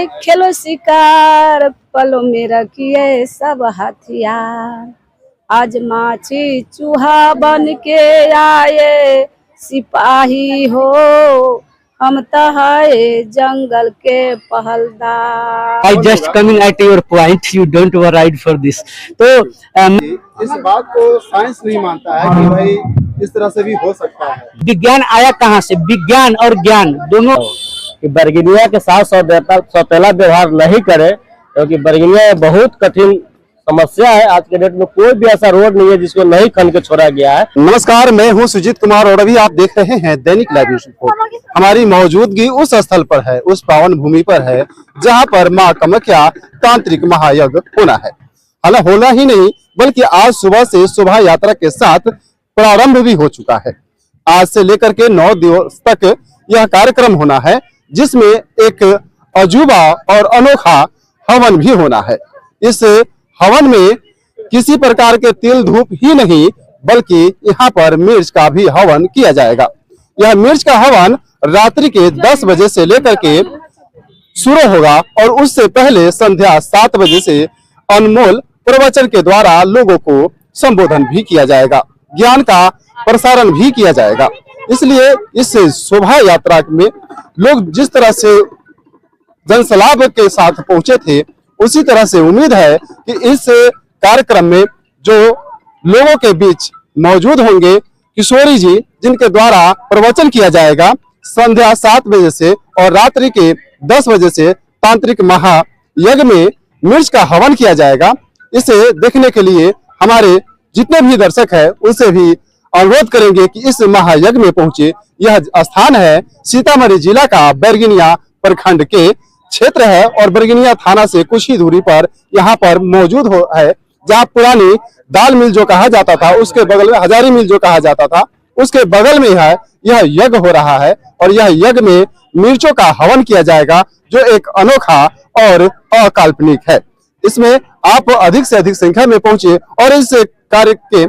खेलो शिकार, पलों में रखिए सब हथियार। आज माछी चूहा बन के आए सिपाही हो, हम तो है जंगल के पहलदार। I just coming at your point, you don't worry for this. तो इस बात को साइंस नहीं मानता है कि भाई इस तरह से भी हो सकता है। विज्ञान आया कहाँ से? विज्ञान और ज्ञान दोनों। कि बरगिनिया के साथ सौतेला व्यवहार नहीं करे, क्योंकि बरगिनिया बहुत कठिन समस्या है। आज के डेट में कोई भी ऐसा रोड नहीं है जिसको नहीं खन के छोड़ा गया है। नमस्कार, मैं हूं सुजीत कुमार और अभी आप देख रहे हैं दैनिक लाइव न्यूज रिपोर्ट। हमारी मौजूदगी उस स्थल पर है, उस पावन भूमि पर है जहां पर मां कामाख्या तांत्रिक महायज्ञ होना है। हालांकि होना ही नहीं बल्कि आज सुबह से शोभा यात्रा के साथ प्रारंभ भी हो चुका है। आज से लेकर के 9 दिवस तक यह कार्यक्रम होना है, जिसमें एक अजूबा और अनोखा हवन भी होना है। इस हवन में किसी प्रकार के तिल धूप ही नहीं बल्कि यहाँ पर मिर्च का भी हवन किया जाएगा। यह मिर्च का हवन रात्रि के 10 बजे से लेकर के शुरू होगा और उससे पहले संध्या 7 बजे से अनमोल प्रवचन के द्वारा लोगों को संबोधन भी किया जाएगा, ज्ञान का प्रसारण भी किया जाएगा। इसलिए इस शोभा यात्रा में लोग जिस तरह से जनसलाभ के साथ पहुंचे थे, उसी तरह से उम्मीद है कि इस कार्यक्रम में जो लोगों के बीच मौजूद होंगे किशोरी जी, जिनके द्वारा प्रवचन किया जाएगा संध्या 7 बजे से और रात्रि के 10 बजे से तांत्रिक महायज्ञ में मिर्च का हवन किया जाएगा। इसे देखने के लिए हमारे जितने भी दर्शक हैं उनसे भी अनुरोध करेंगे कि इस महायज्ञ में पहुंचे। यह स्थान है सीतामढ़ी जिला का बैरगनिया प्रखंड के क्षेत्र है और बैरगनिया थाना से कुछ ही दूरी पर यहाँ पर मौजूद है, जहाँ पुरानी दाल मिल जो कहा जाता था उसके बगल में हजारी मिल जो कहा जाता था उसके बगल में है यह यज्ञ हो रहा है। और यह यज्ञ में मिर्चों का हवन किया जाएगा जो एक अनोखा और अकाल्पनिक है। इसमें आप अधिक से अधिक संख्या में पहुंचे और इस कार्य के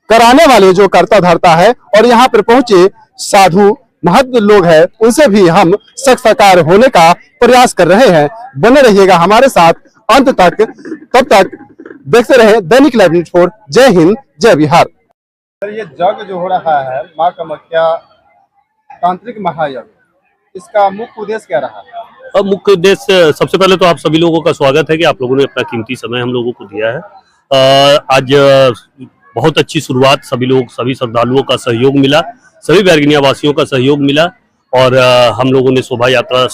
कराने वाले जो कर्ता धर्ता है और यहाँ पर पहुंचे साधु महंत लोग हैं उनसे भी हम साक्षात्कार होने का प्रयास कर रहे हैं। बने रहिएगा हमारे साथ अंत तक। तब तक देखते रहे दैनिक लाइव न्यूज रिपोर्ट। जय हिंद, जय बिहार। ये यज्ञ जो हो रहा है मां कामाख्या तांत्रिक महायज्ञ, इसका मुख्य उद्देश्य क्या रहा है? अब मुख्य उद्देश्य सबसे पहले तो आप सभी लोगों का स्वागत है कि आप लोगों ने अपना कीमती समय हम लोगों को दिया है। आज बहुत अच्छी शुरुआत, सभी श्रद्धालुओं का सहयोग मिला, सभी बैरगनिया वासियों का सहयोग मिला और हम लोगों ने शोभा यात्रा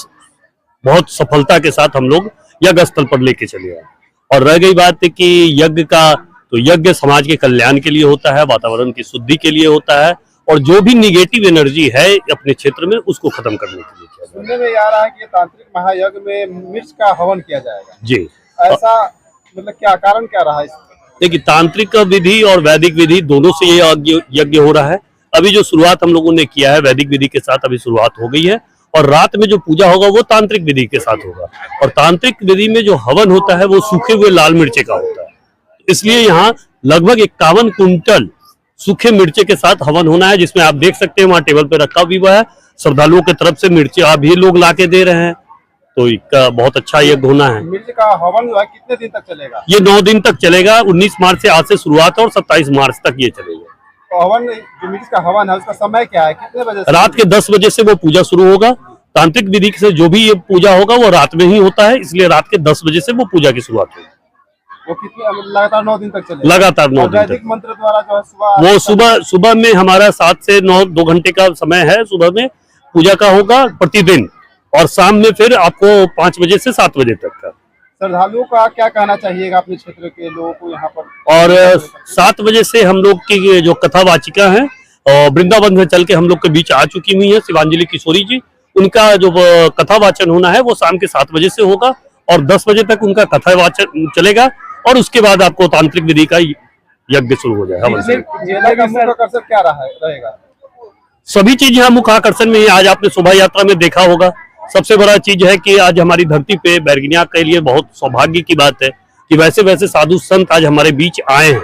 बहुत सफलता के साथ हम लोग यज्ञ स्थल पर लेके चले आए। और रह गई बात कि यज्ञ का, तो यज्ञ समाज के कल्याण के लिए होता है, वातावरण की शुद्धि के लिए होता है और जो भी निगेटिव एनर्जी है अपने क्षेत्र में उसको खत्म करने के लिए किया जाए। सुनने में आ रहा है कि तांत्रिक महायज्ञ में मिर्च का हवन किया जाएगा जी, ऐसा मतलब क्या कारण क्या रहा है? देखिए, तांत्रिक विधि और वैदिक विधि दोनों से ये यज्ञ हो रहा है। अभी जो शुरुआत हम लोगों ने किया है वैदिक विधि के साथ, अभी शुरुआत हो गई है और रात में जो पूजा होगा वो तांत्रिक विधि के साथ होगा। और तांत्रिक विधि में जो हवन होता है वो सूखे हुए लाल मिर्चे का होता है, इसलिए यहाँ लगभग 51 कुंटल सूखे मिर्चे के साथ हवन होना है, जिसमें आप देख सकते हैं वहाँ टेबल पे रखा भी हुआ है। श्रद्धालुओं की तरफ से मिर्चे अभी लोग ला के दे रहे हैं, तो इसका बहुत अच्छा यज्ञ होना है। मिर्च का हवन कितने दिन तक चलेगा? ये 9 दिन तक चलेगा। 19 मार्च से आज से शुरुआत है और 27 मार्च तक ये चलेगा। तो हवन, जो मिर्च का हवन है उसका समय क्या है, कितने बजे से? रात के 10 बजे से वो पूजा शुरू होगा। तांत्रिक विधि से जो भी ये पूजा होगा वो रात में ही होता है, इसलिए रात के 10 बजे से वो पूजा की शुरुआत होगी। वो कितने लगातार 9 दिन तक चलेगा? लगातार 9 दिन तक। मंत्र द्वारा जो है सुबह में हमारा 7 से 9 2 घंटे का समय है। सुबह में पूजा का होगा प्रतिदिन और शाम में फिर आपको 5 बजे से 7 बजे तक का। श्रद्धालुओं का क्या कहना चाहिएगा अपने क्षेत्र के लोगों को यहाँ पर? और 7 बजे से हम लोग की जो कथावाचिका है और वृंदावन से चल के हम लोग के बीच आ चुकी हुई है शिवांजलि किशोरी जी, उनका जो कथा वाचन होना है वो शाम के 7 बजे से होगा और 10 बजे तक उनका कथा वाचन चलेगा और उसके बाद आपको तांत्रिक विधि का यज्ञ शुरू हो जाएगा। मेले का मुख्य आकर्षण क्या रहेगा? सभी चीज यहाँ मुख्य आकर्षण में ही। आज आपने शोभा यात्रा में देखा होगा, सबसे बड़ा चीज है कि आज हमारी धरती पे बैरगनिया के लिए बहुत सौभाग्य की बात है कि वैसे साधु संत आज हमारे बीच आए हैं।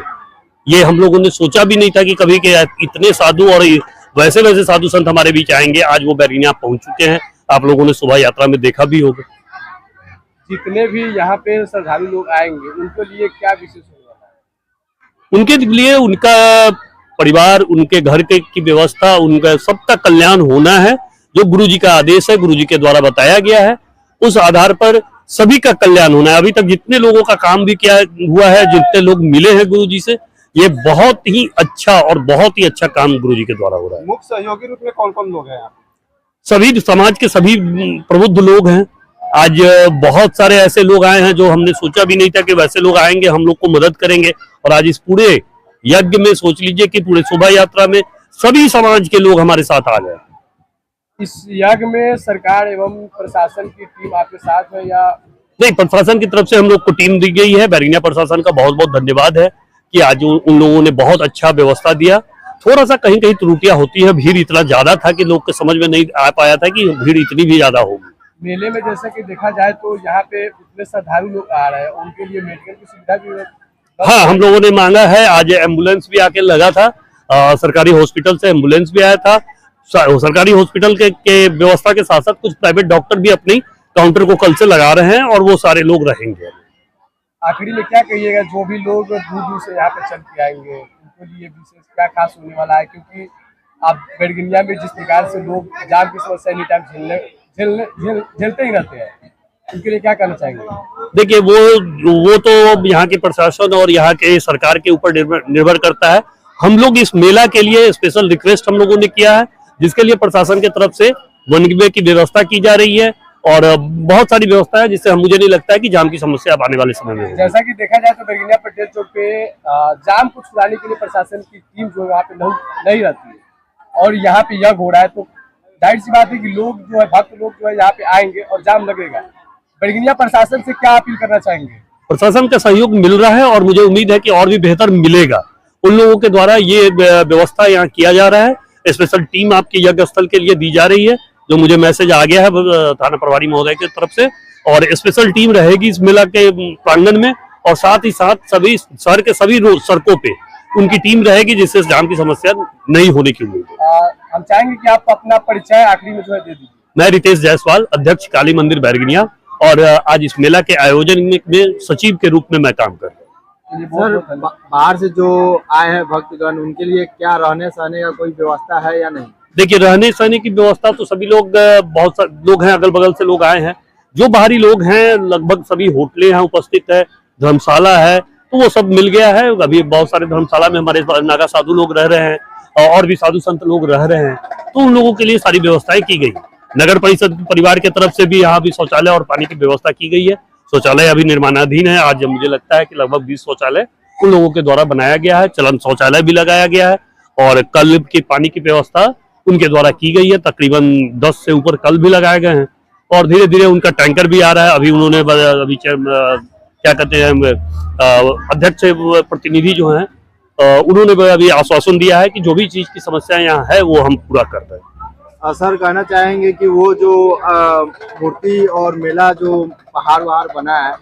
ये हम लोगों ने सोचा भी नहीं था कि कभी के इतने साधु और वैसे साधु संत हमारे बीच आएंगे। आज वो बैरगनिया पहुंच चुके हैं, आप लोगों ने शोभा यात्रा में देखा भी होगा। जितने भी यहाँ पे श्रद्धालु लोग आएंगे उनके लिए क्या विशेष होगा? उनके लिए उनका परिवार, उनके घर के की व्यवस्था, उनका सबका कल्याण होना है। जो गुरु जी का आदेश है, गुरु जी के द्वारा बताया गया है, उस आधार पर सभी का कल्याण होना है। अभी तक जितने लोगों का काम भी किया हुआ है, जितने लोग मिले हैं गुरु जी से, ये बहुत ही अच्छा और बहुत ही अच्छा काम गुरु जी के द्वारा हो रहा है। मुख्य सहयोगी रूप में कौन कौन लोग हैं? सभी समाज के सभी प्रबुद्ध लोग हैं। आज बहुत सारे ऐसे लोग आए हैं जो हमने सोचा भी नहीं था कि वैसे लोग आएंगे, हम लोग को मदद करेंगे। और आज इस पूरे यज्ञ में सोच लीजिए कि पूरे शोभा यात्रा में सभी समाज के लोग हमारे साथ आ गए। इस यज्ञ में सरकार एवं प्रशासन की टीम आपके साथ है या नहीं? प्रशासन की तरफ से हम लोग को टीम दी गई है। बैरगनिया प्रशासन का बहुत बहुत धन्यवाद है कि आज उन लोगों ने बहुत अच्छा व्यवस्था दिया। थोड़ा सा कहीं कहीं त्रुटियां होती है, भीड़ इतना ज्यादा था कि लोग के समझ में नहीं आ पाया था कि भीड़ इतनी भी ज्यादा होगी। मेले में जैसा कि देखा जाए तो यहाँ पे इतने श्रद्धालु लोग आ रहे हैं, उनके लिए मेडिकल की सुविधा भी हाँ, हम लोगों ने मांगा है। आज एम्बुलेंस भी आके लगा था, सरकारी हॉस्पिटल से एम्बुलेंस भी आया था। सरकारी हॉस्पिटल के व्यवस्था के साथ साथ कुछ प्राइवेट डॉक्टर भी अपनी काउंटर को कल से लगा रहे हैं और वो सारे लोग रहेंगे। आखिरी में क्या कहिएगा जो भी लोग दूर दूर से यहाँ पे चल के आएंगे उनके लिए विशेष क्या खास होने वाला है? क्योंकि आप बैरगनिया में जिस प्रकार से लोग जाम की समस्या एनी टाइम झेलते ही रहते हैं, उनके लिए क्या करना चाहेंगे? देखिए, वो तो यहाँ के प्रशासन और यहाँ के सरकार के ऊपर निर्भर करता है। हम लोग इस मेला के लिए स्पेशल रिक्वेस्ट हम लोगों ने किया है, जिसके लिए प्रशासन की तरफ से वन वे की व्यवस्था की जा रही है और बहुत सारी व्यवस्था है, जिससे मुझे नहीं लगता है कि जाम की समस्या अब आने वाले समय में होगी। जैसा कि देखा जाए तो बैरगनिया पटेल चौक पे जाम को छुड़ाने के लिए प्रशासन की टीम जो है यहाँ पे नहीं रहती है और यहाँ पे यज्ञ हो रहा है, तो जाहिर सी बात है कि लोग जो है भक्त लोग जो है यहाँ पे आएंगे और जाम लगेगा। बैरगनिया प्रशासन से क्या अपील करना चाहेंगे? प्रशासन का सहयोग मिल रहा है और मुझे उम्मीद है कि और भी बेहतर मिलेगा। उन लोगों के द्वारा ये व्यवस्था यहाँ किया जा रहा है। स्पेशल टीम आपके यज्ञ स्थल के लिए दी जा रही है, जो मुझे मैसेज आ गया है थाना प्रभारी महोदय की तरफ से, और स्पेशल टीम रहेगी इस मेला के प्रांगण में और साथ ही साथ सभी शहर के सभी सड़कों पे उनकी टीम रहेगी, जिससे जाम की समस्या नहीं होने की उम्मीद है। हम चाहेंगे कि आप अपना परिचय आखिरी में जो है दे दीजिए। मैं रितेश जायसवाल, अध्यक्ष काली मंदिर बैरगनिया, और आज इस मेला के आयोजन में सचिव के रूप में मैं काम कर रहा हूँ। सर, बाहर से जो आए हैं भक्तगण, उनके लिए क्या रहने सहने का कोई व्यवस्था है या नहीं? देखिए, रहने सहने की व्यवस्था तो सभी लोग, बहुत सारे लोग हैं, अगल बगल से लोग आए हैं। जो बाहरी लोग हैं लगभग सभी होटलें यहाँ उपस्थित है, धर्मशाला है, तो वो सब मिल गया है। अभी बहुत सारे धर्मशाला में हमारे नागा साधु लोग रह रहे हैं और भी साधु संत लोग रह रहे हैं, तो उन लोगों के लिए सारी व्यवस्थाएं की गई। नगर परिषद परिवार के तरफ से भी यहाँ भी शौचालय और पानी की व्यवस्था की गई है। शौचालय अभी निर्माणाधीन है। आज मुझे लगता है कि लगभग 20 शौचालय उन लोगों के द्वारा बनाया गया है। चलन शौचालय भी लगाया गया है और कल की पानी की व्यवस्था उनके द्वारा की गई है। तकरीबन 10 से ऊपर कल भी लगाए गए हैं और धीरे धीरे उनका टैंकर भी आ रहा है। अभी उन्होंने क्या कहते हैं, अध्यक्ष प्रतिनिधि जो हैं, उन्होंने अभी आश्वासन दिया है कि जो भी चीज की समस्या यहाँ है वो हम पूरा कर रहे हैं। सर, कहना चाहेंगे कि वो जो मूर्ति और मेला जो पहाड़ वहाड़ बना है,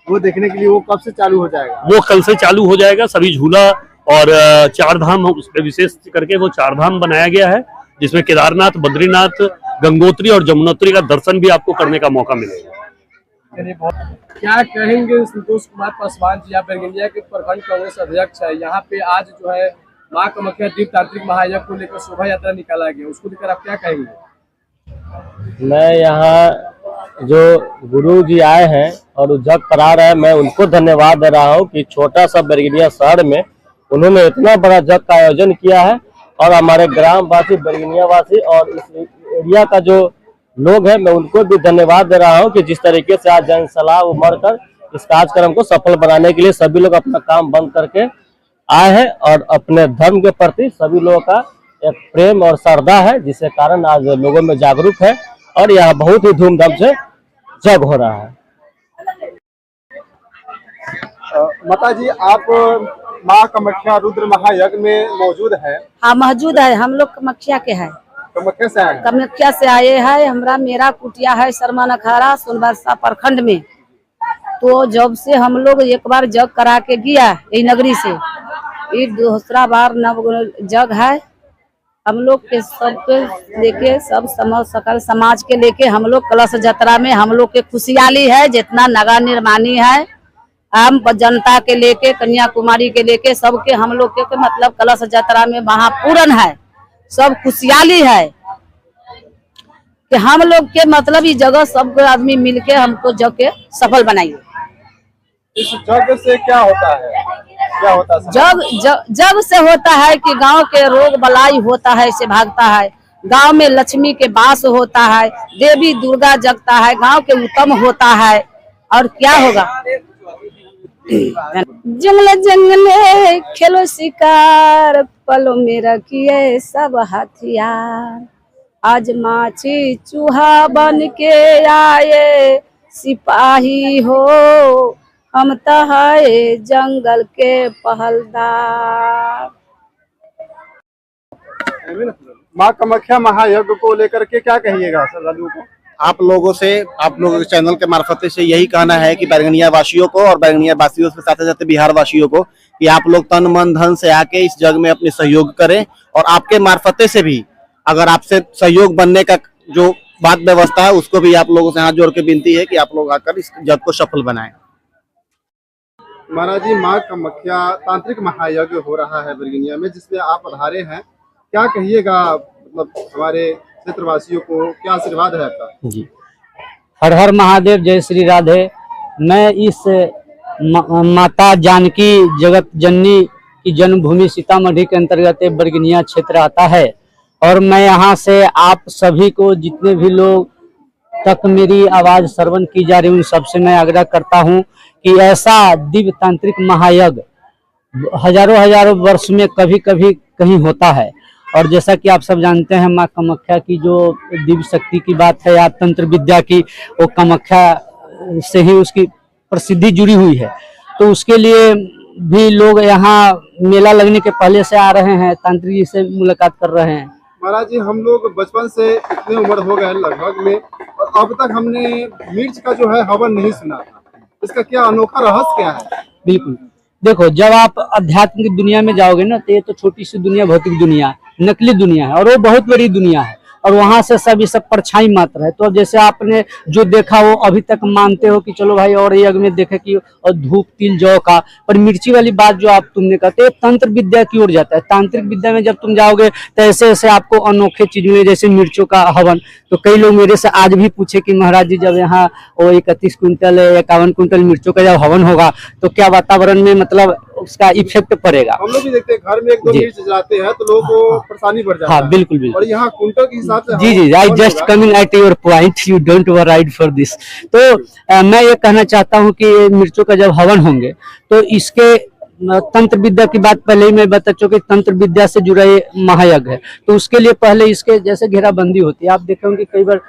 वो देखने के लिए वो कब से चालू हो जाएगा? वो कल से चालू हो जाएगा। सभी झूला और 4 धाम, उसमें विशेष करके वो 4 धाम बनाया गया है, जिसमें केदारनाथ, बद्रीनाथ, गंगोत्री और जमुनोत्री का दर्शन भी आपको करने का मौका मिलेगा। क्या कहेंगे संतोष कुमार पासवान जी, आप बैरगनिया के प्रखंड कांग्रेस अध्यक्ष है, यहाँ पे आज जो है माँ कामाख्या दीप तांत्रिक महायज्ञ को लेकर शोभा यात्रा निकाला गया, उसको लेकर आप क्या कहेंगे? मैं यहाँ जो गुरु जी आए हैं और यज्ञ करा रहे हैं, मैं उनको धन्यवाद दे रहा हूँ कि छोटा सा बैरगनिया शहर में उन्होंने इतना बड़ा यज्ञ का आयोजन किया है और हमारे ग्राम वासी, बैरगनिया वासी और इस एरिया का जो लोग हैं, मैं उनको भी धन्यवाद दे रहा हूँ कि जिस तरीके से आज जनसलाह उमड़ कर इस कार्यक्रम को सफल बनाने के लिए सभी लोग अपना काम बंद करके आए हैं और अपने धर्म के प्रति सभी लोगों का एक प्रेम और श्रद्धा है, जिसके कारण आज लोगों में जागरूक है और यह बहुत ही धूमधाम से जग हो रहा है। माता जी, आप माँ कामाख्या रुद्र महायज्ञ में मौजूद है? हाँ, मौजूद है। हम लोग कामाख्या के हैं। कामाख्या से आए? कामाख्या से आए हैं। मेरा कुटिया है शर्मा नखारा, सोनबरसा प्रखंड में। तो जब से हम लोग एक बार जग करा के गया यही नगरी से, ये दूसरा बार नव जग है। हम लोग के सबके लेके सब सकल समाज के लेके हम लोग कलश यात्रा में हम लोग के खुशहाली है। जितना नगर निर्माणी है आम जनता के लेके कन्याकुमारी के लेके सबके हम लोग के मतलब कलश यात्रा में महापूर्ण है, सब खुशहाली है कि हम लोग के मतलब इस जगह सब आदमी मिलके हमको जग के सफल बनाइए। इस जग से क्या होता है? क्या होता है? जग से होता है कि गांव के रोग बलाई होता है से भागता है, गांव में लक्ष्मी के वास होता है, देवी दुर्गा जगता है, गांव के उत्तम होता है। और क्या होगा? जंगल जंगले खेलो शिकार, पलों में रखिए सब हथियार। आज माछी चूहा बन के आए सिपाही हो, हम तो है जंगल के पहलदार। माँ कामाख्या महायज्ञ को लेकर के क्या कहिएगा श्रद्धालुओं को? आप लोगों के चैनल के मार्फत से यही कहना है कि बैरगनिया वासियों को और बैरगनिया वासियों के साथ साथ बिहार वासियों को कि आप लोग तन मन धन से आके इस जग में अपने सहयोग करें, और आपके मार्फत से भी अगर आपसे सहयोग बनने का जो बात व्यवस्था है उसको भी आप लोगों से हाथ जोड़ के विनती है कि आप लोग आकर इस जग को सफल बनाएं। महाराज जी, माँ कामाख्या तांत्रिक महायज्ञ हो रहा है बैरगनिया में, जिसमें आप पधारे हैं, क्या कहिएगा? मतलब हमारे क्षेत्रवासियों को क्या आशीर्वाद है आपका? जी, हर हर महादेव, जय श्री राधे। मैं इस माता जानकी जगत जननी की जन्मभूमि सीतामढ़ी के अंतर्गत बैरगनिया क्षेत्र आता है, और मैं यहाँ से आप सभी को जितने भी लोग तक मेरी आवाज श्रवण की जा रही है उन सबसे मैं आग्रह करता हूँ कि ऐसा दिव्य तांत्रिक महायज्ञ हजारों वर्ष में कभी कभी कहीं होता है। और जैसा कि आप सब जानते हैं, माँ कामाख्या की जो दिव्य शक्ति की बात है या तंत्र विद्या की, वो कामाख्या से ही उसकी प्रसिद्धि जुड़ी हुई है। तो उसके लिए भी लोग यहाँ मेला लगने के पहले से आ रहे हैं, तांत्रिक जी से मुलाकात कर रहे हैं। महाराज जी, हम लोग बचपन से इतने उम्र हो गए लगभग में, और अब तक हमने मिर्च का जो है हवन नहीं सुना था। इसका क्या अनोखा रहस्य क्या है? बिल्कुल, देखो, जब आप अध्यात्म की दुनिया में जाओगे ना, तो ये तो छोटी सी दुनिया, भौतिक दुनिया, नकली दुनिया है, और वो बहुत बड़ी दुनिया है, और वहां से सब ये सब परछाई मात्र है। तो अब जैसे आपने जो देखा वो अभी तक मानते हो कि चलो भाई, और यज्ञ में देखे कि और धूप तिल जौ का, पर मिर्ची वाली बात जो आप तुमने कहा, तो तंत्र विद्या की ओर जाता है। तांत्रिक विद्या में जब तुम जाओगे तो ऐसे ऐसे आपको अनोखे चीज मिले, जैसे मिर्चों का हवन। तो कई लोग मेरे से आज भी पूछे कि महाराज जी, जब यहाँ वो 31 कुंटल 51 कुंटल मिर्चों का जब हवन होगा तो क्या वातावरण में मतलब उसका इफेक्ट पड़ेगा? हम लोग भी देखते हैं, घर में एक दो मिर्च जलाते हैं तो लोगों को परेशानी बढ़ जाती है। हाँ, बिल्कुल बिल्कुल। और यहाँ कुंटल के हिसाब से जी, I just coming at your point, you don't worried for this. तो मैं ये कहना चाहता हूँ कि मिर्चों का जब हवन होंगे तो इसके तंत्र विद्या की बात पहले ही मैं बता चुका, तंत्र विद्या से जुड़ा ये महायज्ञ है। तो उसके लिए पहले इसके जैसे घेराबंदी होती है। आप देखे होंगे कई बार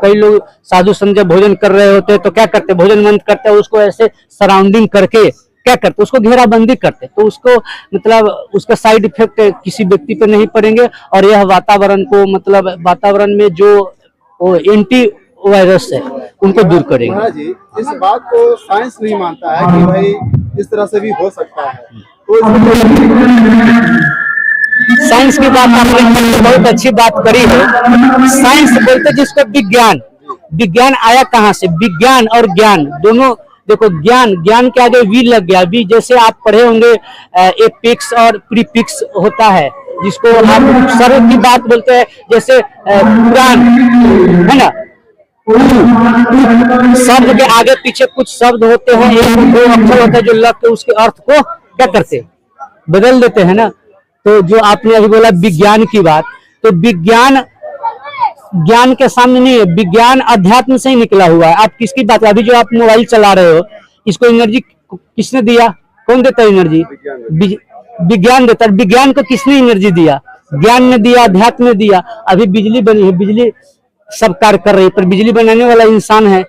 कई लोग साधु संत जब भोजन कर रहे होते हैं तो क्या करते हैं, भोजन बंद करते हैं, उसको ऐसे सराउंडिंग करके क्या करते, उसको घेराबंदी करते। तो उसको मतलब उसका साइड इफेक्ट किसी व्यक्ति पर नहीं पड़ेंगे, और यह वातावरण को मतलब वातावरण में जो एंटी वायरस है उनको दूर करेंगे। महाराज जी, इस बात को साइंस नहीं मानता है कि भाई इस तरह से भी हो सकता है, तो साइंस की बात आपने बहुत अच्छी बात करी है। साइंस बोलते जिसको विज्ञान, विज्ञान आया कहाँ से? विज्ञान और ज्ञान दोनों, देखो, ज्ञान के आगे वी लग गया। वी जैसे आप पढ़े होंगे एपिक्स और प्रीफिक्स होता है, जिसको आप सर्व की बात बोलते हैं, जैसे पुराण है ना, शब्द के आगे पीछे कुछ शब्द होते हैं, एक दो अक्षर होते हैं जो लग के उसके अर्थ को क्या करते, बदल देते हैं ना। तो जो आपने अभी बोला विज्ञान की बात, तो विज्ञान ज्ञान के सामने नहीं है। विज्ञान अध्यात्म से ही निकला हुआ है। आप किसकी बात, अभी जो आप मोबाइल चला रहे हो, इसको एनर्जी किसने दिया? कौन देता है एनर्जी? विज्ञान देता है। विज्ञान को किसने एनर्जी दिया? ज्ञान ने दिया, अध्यात्म ने दिया। अभी बिजली बनी है, बिजली सब कार्य कर रही है, पर बिजली बनाने वाला इंसान है,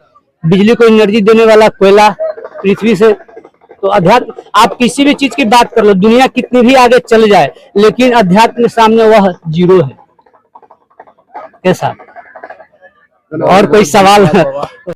बिजली को एनर्जी देने वाला कोयला पृथ्वी से। तो अध्यात्म, आप किसी भी चीज की बात कर लो, दुनिया कितनी भी आगे चल जाए, लेकिन अध्यात्म के सामने वह जीरो है। कैसा? और कोई सवाल?